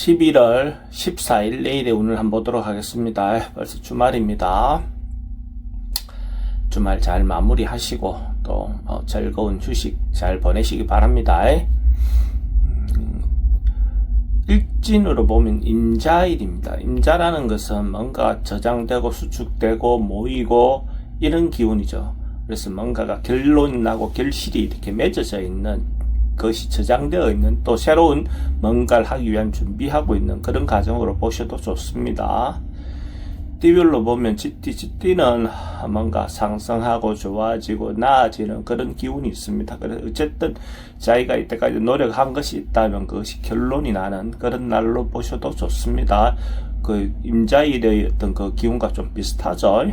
11월 14일 내일의 운을 한번 보도록 하겠습니다. 벌써 주말입니다. 주말 잘 마무리하시고 또 즐거운 휴식 잘 보내시기 바랍니다. 일진으로 보면 임자일입니다. 임자라는 것은 뭔가 저장되고 수축되고 모이고 이런 기운이죠. 그래서 뭔가가 결론이 나고 결실이 이렇게 맺어져 있는 것이 저장되어 있는 또 새로운 뭔가를 하기 위한 준비하고 있는 그런 과정으로 보셔도 좋습니다. 띠별로 보면 쥐띠는 뭔가 상승하고 좋아지고 나아지는 그런 기운이 있습니다. 그래서 어쨌든 자기가 이때까지 노력한 것이 있다면 그것이 결론이 나는 그런 날로 보셔도 좋습니다. 그 임자일의 어떤 그 기운과 좀 비슷하죠.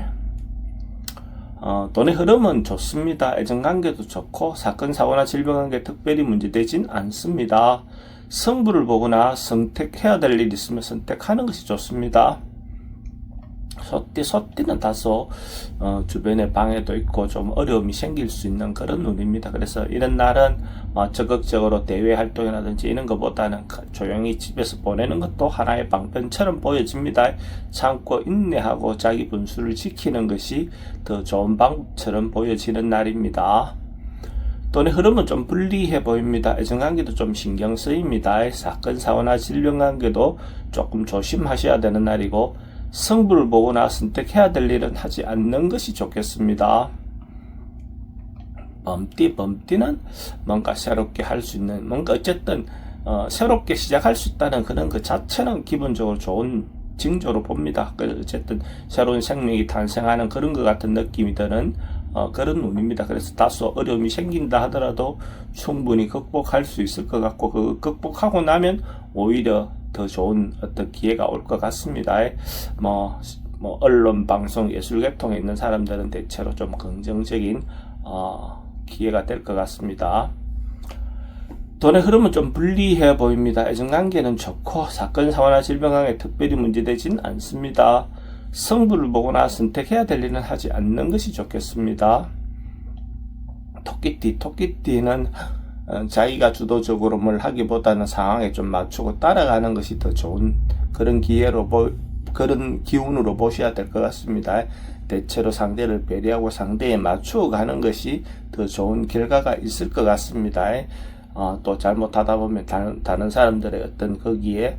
돈의 흐름은 좋습니다. 애정관계도 좋고 사건, 사고나 질병관계 특별히 문제되진 않습니다. 성부를 보거나 선택해야 될 일이 있으면 선택하는 것이 좋습니다. 소띠는 다소 주변에 방해도 있고 좀 어려움이 생길 수 있는 그런 운입니다. 그래서 이런 날은 적극적으로 대외 활동이라든지 이런 것보다는 조용히 집에서 보내는 것도 하나의 방편처럼 보여집니다. 참고 인내하고 자기 분수를 지키는 것이 더 좋은 방법처럼 보여지는 날입니다. 돈의 흐름은 좀 불리해 보입니다. 애정관계도 좀 신경 쓰입니다. 사건, 사고나 질병관계도 조금 조심하셔야 되는 날이고 성부를 보거나 선택해야 될 일은 하지 않는 것이 좋겠습니다. 범띠는 뭔가 새롭게 할 수 있는 뭔가 어쨌든 새롭게 시작할 수 있다는 그런 그 자체는 기본적으로 좋은 징조로 봅니다. 그래서 어쨌든 새로운 생명이 탄생하는 그런 것 같은 느낌이 드는 그런 운입니다. 그래서 다소 어려움이 생긴다 하더라도 충분히 극복할 수 있을 것 같고 그 극복하고 나면 오히려 더 좋은 어떤 기회가 올 것 같습니다. 언론, 방송, 예술계통에 있는 사람들은 대체로 좀 긍정적인 기회가 될 것 같습니다. 돈의 흐름은 좀 불리해 보입니다. 애정관계는 좋고 사건, 사고나 질병관계 특별히 문제되진 않습니다. 성부를 보거나 선택해야 될 일은 하지 않는 것이 좋겠습니다. 토끼띠는 자기가 주도적으로 뭘 하기보다는 상황에 좀 맞추고 따라가는 것이 더 좋은 그런 그런 기운으로 보셔야 될 것 같습니다. 대체로 상대를 배려하고 상대에 맞추어 가는 것이 더 좋은 결과가 있을 것 같습니다. 또 잘못하다 보면 다른 사람들의 어떤 거기에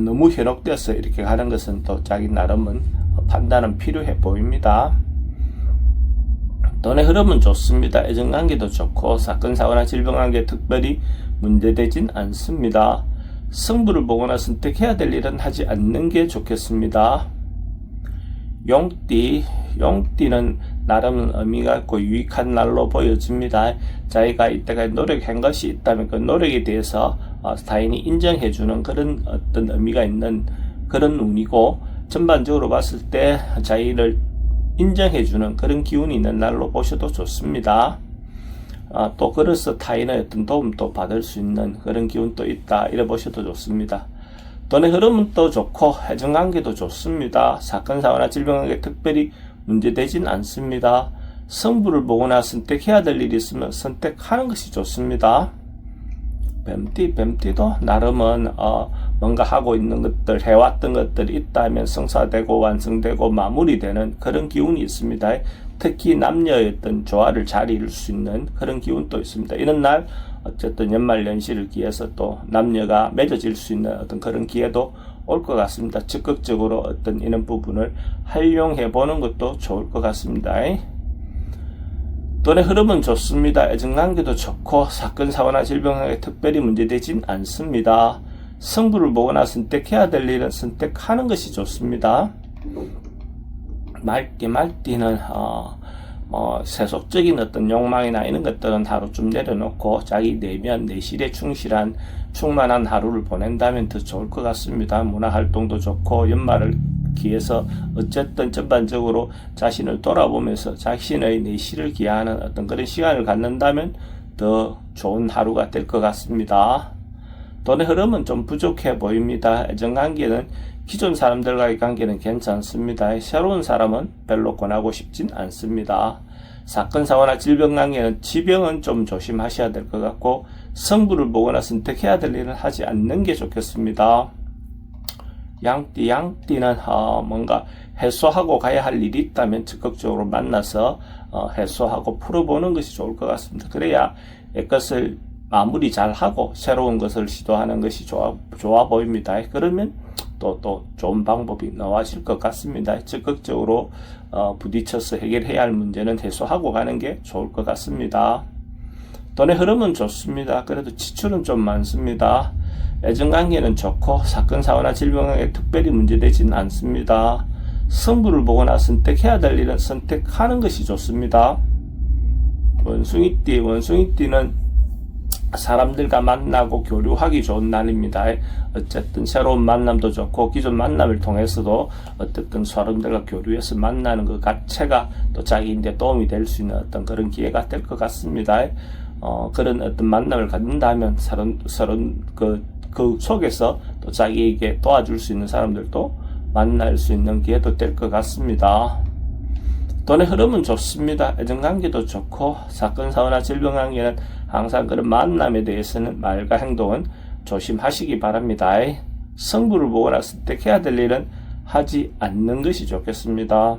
너무 현혹돼서 이렇게 하는 것은 또 자기 나름은 판단은 필요해 보입니다. 돈의 흐름은 좋습니다. 애정관계도 좋고 사건, 사고나 질병관계 특별히 문제되진 않습니다. 성부를 보거나 선택해야 될 일은 하지 않는 게 좋겠습니다. 용띠는 나름 의미가 있고 유익한 날로 보여집니다. 자기가 이때까지 노력한 것이 있다면 그 노력에 대해서 타인이 인정해주는 그런 어떤 의미가 있는 그런 운이고 전반적으로 봤을 때 자기를 인정해주는 그런 기운이 있는 날로 보셔도 좋습니다. 또 그래서 타인의 어떤 도움도 받을 수 있는 그런 기운도 있다 이래 보셔도 좋습니다. 돈의 흐름은 또 좋고 애정관계도 좋습니다. 사건, 사고나 질병관계 특별히 문제되진 않습니다. 성부를 보거나 선택해야 될 일이 있으면 선택하는 것이 좋습니다. 뱀띠도 나름은 뭔가 하고 있는 것들, 해왔던 것들이 있다면 성사되고 완성되고 마무리되는 그런 기운이 있습니다. 특히 남녀의 어떤 조화를 잘 이룰 수 있는 그런 기운도 있습니다. 이런 날 어쨌든 연말연시를 기해서 또 남녀가 맺어질 수 있는 어떤 그런 기회도 올 것 같습니다. 적극적으로 어떤 이런 부분을 활용해 보는 것도 좋을 것 같습니다. 돈의 흐름은 좋습니다. 애정관계도 좋고 사건, 사고나 질병관계 특별히 문제되진 않습니다. 성부를 보거나 선택해야 될 일은 선택하는 것이 좋습니다. 말띠는 세속적인 어떤 욕망이나 이런 것들은 하루 좀 내려놓고 자기 내면 내실에 충만한 하루를 보낸다면 더 좋을 것 같습니다. 문화활동도 좋고 연말을 기해서 어쨌든 전반적으로 자신을 돌아보면서 자신의 내실을 기하는 어떤 그런 시간을 갖는다면 더 좋은 하루가 될 것 같습니다. 돈의 흐름은 좀 부족해 보입니다. 애정관계는 기존 사람들과의 관계는 괜찮습니다. 새로운 사람은 별로 권하고 싶진 않습니다. 사건 사고나 질병 관계는 지병은 좀 조심하셔야 될 것 같고, 성부를 보거나 선택해야 될 일은 하지 않는 게 좋겠습니다. 양띠는 뭔가 해소하고 가야 할 일이 있다면 적극적으로 만나서 해소하고 풀어보는 것이 좋을 것 같습니다. 그래야 이것을 마무리 잘하고 새로운 것을 시도하는 것이 좋아 보입니다. 그러면 또 좋은 방법이 나와질 것 같습니다. 적극적으로 부딪혀서 해결해야 할 문제는 해소하고 가는 게 좋을 것 같습니다. 돈의 흐름은 좋습니다. 그래도 지출은 좀 많습니다. 애정관계는 좋고 사건 사고나 질병에 특별히 문제되진 않습니다. 승부를 보거나 선택해야 될 일은 선택하는 것이 좋습니다. 원숭이띠는 사람들과 만나고 교류하기 좋은 날입니다. 어쨌든 새로운 만남도 좋고 기존 만남을 통해서도 어쨌든 사람들과 교류해서 만나는 것 자체가 또 자기인데 도움이 될 수 있는 어떤 그런 기회가 될 것 같습니다. 그런 어떤 만남을 갖는다면 그 속에서 또 자기에게 도와줄 수 있는 사람들도 만날 수 있는 기회도 될 것 같습니다. 돈의 흐름은 좋습니다. 애정관계도 좋고 사건 사고나 질병 관계는 항상 그런 만남에 대해서는 말과 행동은 조심하시기 바랍니다. 성부를 보거나 선택해야 될 일은 하지 않는 것이 좋겠습니다.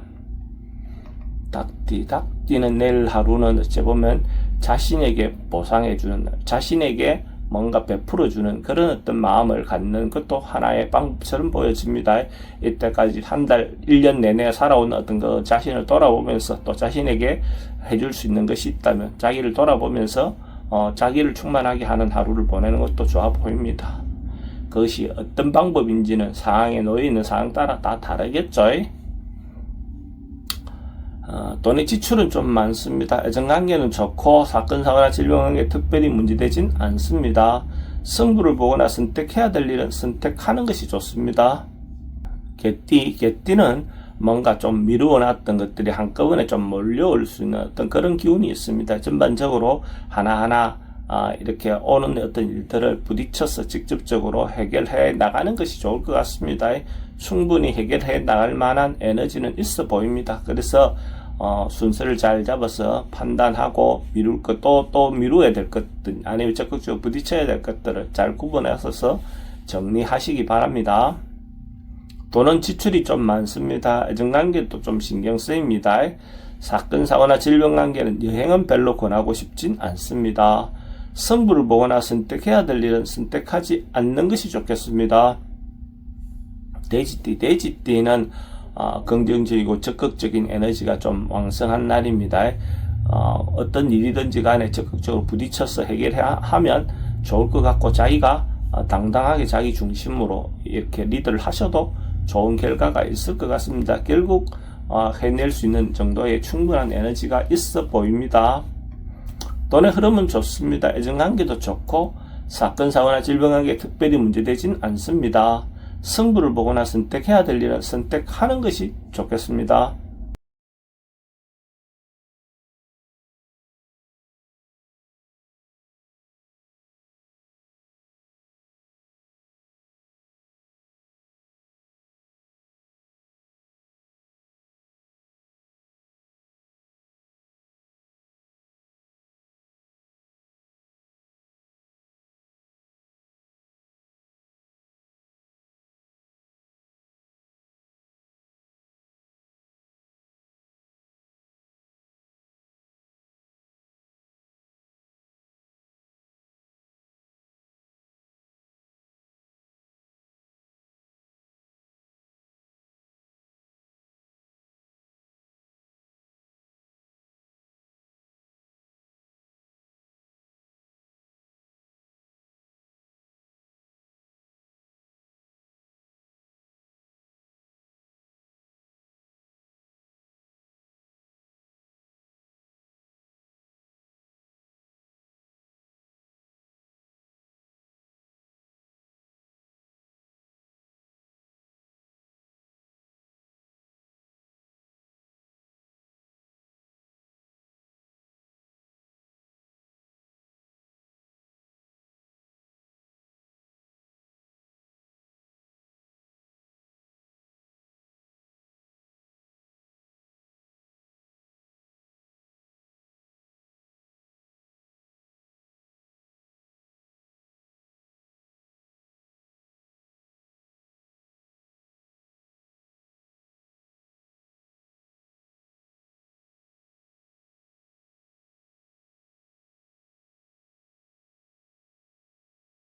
닭띠는 내일 하루는 어찌 보면 자신에게 보상해주는, 자신에게 뭔가 베풀어주는 그런 어떤 마음을 갖는 것도 하나의 방법처럼 보여집니다. 이때까지 한 달, 1년 내내 살아온 어떤 그 자신을 돌아보면서 또 자신에게 해줄 수 있는 것이 있다면 자기를 돌아보면서 자기를 충만하게 하는 하루를 보내는 것도 좋아 보입니다. 그것이 어떤 방법인지는 상황에 놓여 있는 상황 따라 다 다르겠죠. 돈의 지출은 좀 많습니다. 애정관계는 좋고 사건 사고나 질병 관계 특별히 문제되진 않습니다. 승부를 보거나 선택해야 될 일은 선택하는 것이 좋습니다. 개띠는 뭔가 좀 미루어놨던 것들이 한꺼번에 좀 몰려올 수 있는 어떤 그런 기운이 있습니다. 전반적으로 하나하나 이렇게 오는 어떤 일들을 부딪혀서 직접적으로 해결해 나가는 것이 좋을 것 같습니다. 충분히 해결해 나갈 만한 에너지는 있어 보입니다. 그래서 순서를 잘 잡아서 판단하고 미룰 것, 또 미루어야 될 것들, 아니면 적극적으로 부딪혀야 될 것들을 잘 구분해서 정리하시기 바랍니다. 돈은 지출이 좀 많습니다. 애정관계도 좀 신경 쓰입니다. 사건, 사고나 질병 관계는 여행은 별로 권하고 싶진 않습니다. 성부를 보거나 선택해야 될 일은 선택하지 않는 것이 좋겠습니다. 돼지띠는 긍정적이고 적극적인 에너지가 좀 왕성한 날입니다. 어떤 일이든지 간에 적극적으로 부딪혀서 해결하면 좋을 것 같고, 자기가 당당하게 자기 중심으로 이렇게 리드를 하셔도 좋은 결과가 있을 것 같습니다. 결국 해낼 수 있는 정도의 충분한 에너지가 있어 보입니다. 돈의 흐름은 좋습니다. 애정관계도 좋고 사건, 사고나 질병 관계에 특별히 문제되진 않습니다. 승부를 보거나 선택해야 될 일은 선택하는 것이 좋겠습니다.